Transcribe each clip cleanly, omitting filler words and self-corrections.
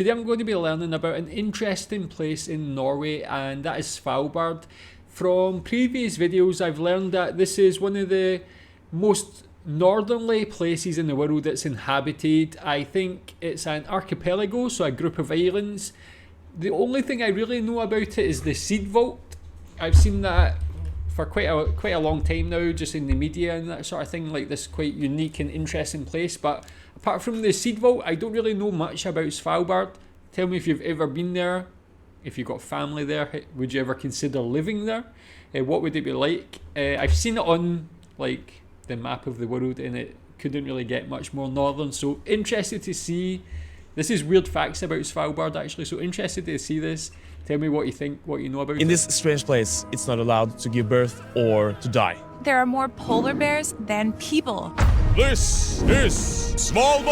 Today I'm going to be learning about an interesting place in Norway, and that is Svalbard. From previous videos I've learned that this is one of the most northerly places in the world that's inhabited. I think it's an archipelago, so a group of islands. The only thing I really know about it is the seed vault. I've seen that for quite a long time now, just in the media and that sort of thing, like this quite unique and interesting place. But apart from the seed vault, I don't really know much about Svalbard. Tell me if you've ever been there, if you've got family there, would you ever consider living there? What would it be like? I've seen it on like the map of the world, and it couldn't really get much more northern, so interested to see. This is weird facts about Svalbard actually, so interested to see this. Tell me what you think, what you know about it. In this strange place, it's not allowed to give birth or to die. There are more polar bears than people. This is Svalbard!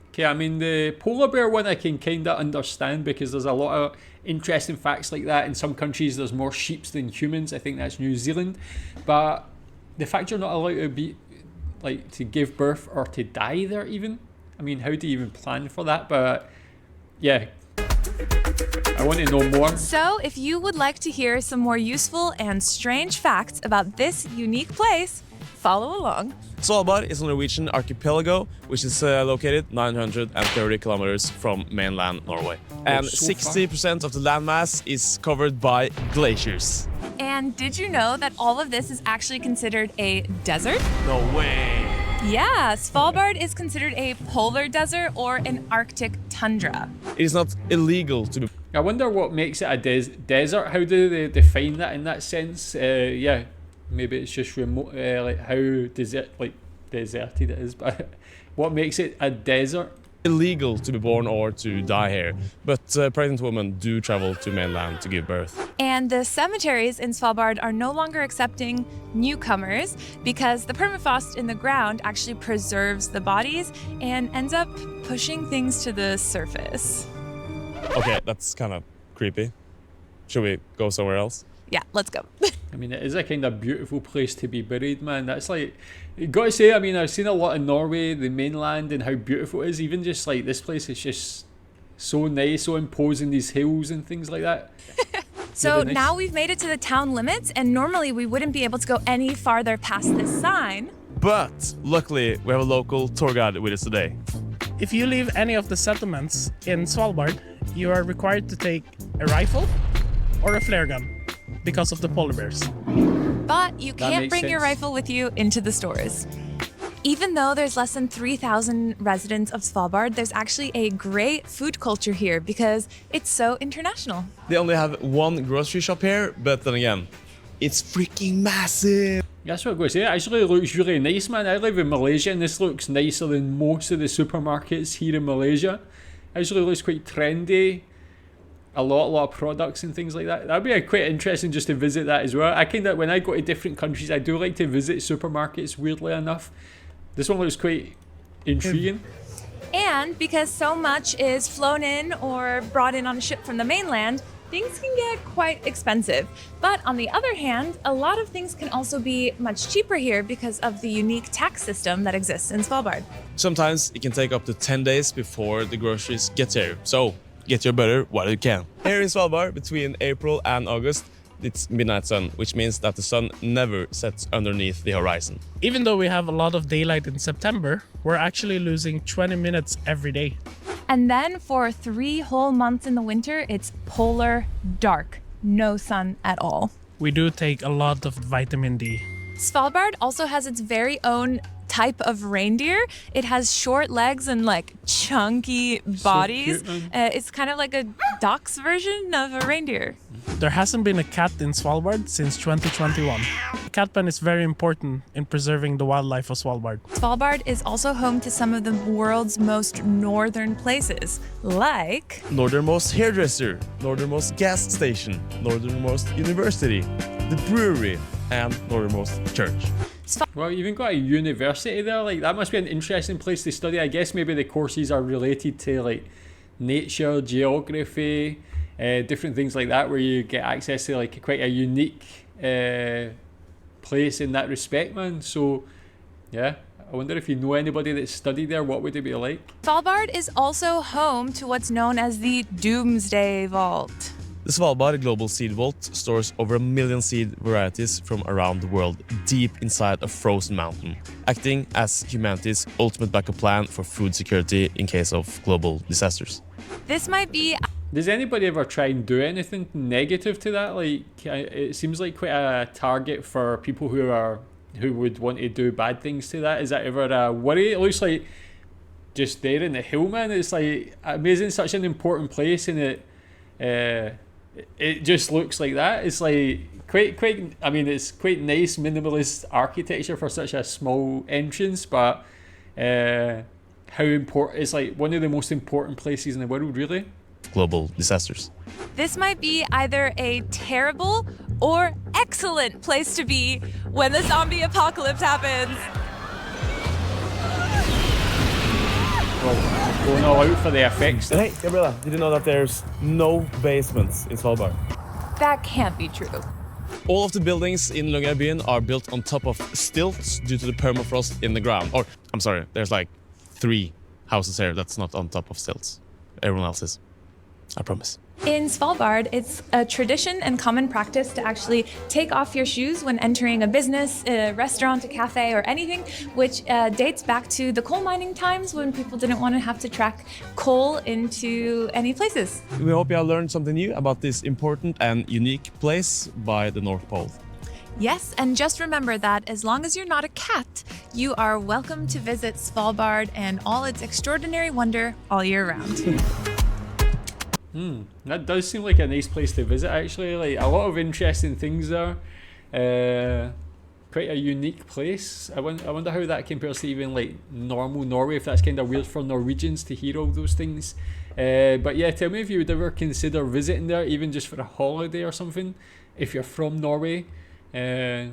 Okay, I mean the polar bear one I can kind of understand because there's a lot of interesting facts like that. In some countries there's more sheep than humans. I think that's New Zealand. But the fact you're not allowed to be like to give birth or to die there even, I mean, how do you even plan for that? But yeah, I want to know more. So if you would like to hear some more useful and strange facts about this unique place, follow along. Svalbard is a Norwegian archipelago, which is located 930 kilometers from mainland Norway. And so 60% of the landmass is covered by glaciers. And did you know that all of this is actually considered a desert? No way! Yeah, Svalbard is considered a polar desert or an Arctic tundra. It is not illegal to be... I wonder what makes it a desert. How do they define that in that sense? Yeah, maybe it's just remote, like how deserted it is. But what makes it a desert? illegal to be born or to die here, but pregnant women do travel to mainland to give birth. And the cemeteries in Svalbard are no longer accepting newcomers because the permafrost in the ground actually preserves the bodies and ends up pushing things to the surface. Okay, that's kind of creepy. Should we go somewhere else? Yeah, let's go. I mean, it is a kind of beautiful place to be buried, man. That's like, you gotta say, I mean, I've seen a lot in Norway, the mainland, and how beautiful it is. Even just like this place is just so nice, so imposing, these hills and things like that. So Really nice. now we've made it to the town limits, and normally we wouldn't be able to go any farther past this sign. But luckily, we have a local tour guide with us today. If you leave any of the settlements in Svalbard, you are required to take a rifle or a flare gun because of the polar bears. But you can't makes bring your sense. rifle with you into the stores. Even though there's less than 3,000 residents of Svalbard, there's actually a great food culture here because it's so international. They only have one grocery shop here, but then again, it's freaking massive. That's what I'm going to say. It actually looks really nice, man. I live in Malaysia, and this looks nicer than most of the supermarkets here in Malaysia. It actually looks quite trendy. A lot of products and things like that. That'd be quite interesting just to visit that as well. I kind of, when I go to different countries, I do like to visit supermarkets, weirdly enough. This one looks quite intriguing. And because so much is flown in or brought in on a ship from the mainland, things can get quite expensive. But on the other hand, a lot of things can also be much cheaper here because of the unique tax system that exists in Svalbard. Sometimes it can take up to 10 days before the groceries get here. So get your butter while you can. Here in Svalbard, between April and August, it's midnight sun, which means that the sun never sets underneath the horizon. Even though we have a lot of daylight in September, we're actually losing 20 minutes every day. And then for 3 whole months in the winter, it's polar dark, no sun at all. We do take a lot of vitamin D. Svalbard also has its very own type of reindeer. It has short legs and like chunky bodies. cute, man. It's kind of like a duck's version of a reindeer. There hasn't been a cat in Svalbard since 2021. The cat pen is very important in preserving the wildlife of Svalbard. Svalbard is also home to some of the world's most northern places, like Northernmost hairdresser, northernmost gas station, northernmost university, the brewery, and northernmost church. Well, you even got a university there. Like, that must be an interesting place to study. I guess maybe the courses are related to like nature, geography, different things like that, where you get access to like quite a unique place in that respect, man. So yeah, I wonder if you know anybody that's studied there, what would it be like? Svalbard is also home to what's known as the Doomsday Vault. The Svalbard Global Seed Vault stores over 1 million seed varieties from around the world deep inside a frozen mountain, acting as humanity's ultimate backup plan for food security in case of global disasters. This might be Does anybody ever try and do anything negative to that? Like, it seems like quite a target for people who would want to do bad things to that. Is that ever a worry? It looks like just there in the hill, man. It's like amazing, such an important place, and it just looks like that. It's like quite. I mean, it's quite nice minimalist architecture for such a small entrance, but how important? It's like one of the most important places in the world, really. Global disasters. This might be either a terrible or excellent place to be when the zombie apocalypse happens. Well, going all out for the effects. Hey, Gabriella, did you know that there's no basements in Svalbard? That can't be true. All of the buildings in Longyearbyen are built on top of stilts due to the permafrost in the ground. Or, I'm sorry, there's like 3 houses here that's not on top of stilts. Everyone else is. I promise. In Svalbard, it's a tradition and common practice to actually take off your shoes when entering a business, a restaurant, a cafe, or anything, which dates back to the coal mining times when people didn't want to have to track coal into any places. We hope you have learned something new about this important and unique place by the North Pole. Yes, and just remember that as long as you're not a cat, you are welcome to visit Svalbard and all its extraordinary wonder all year round. That does seem like a nice place to visit, actually. Like a lot of interesting things there. Quite a unique place. I wonder how that compares to even like normal Norway, if that's kind of weird for Norwegians to hear all those things. But yeah, tell me if you would ever consider visiting there, even just for a holiday or something, if you're from Norway. Yeah,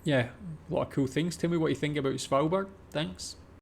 a lot of cool things. Tell me what you think about Svalbard. Thanks.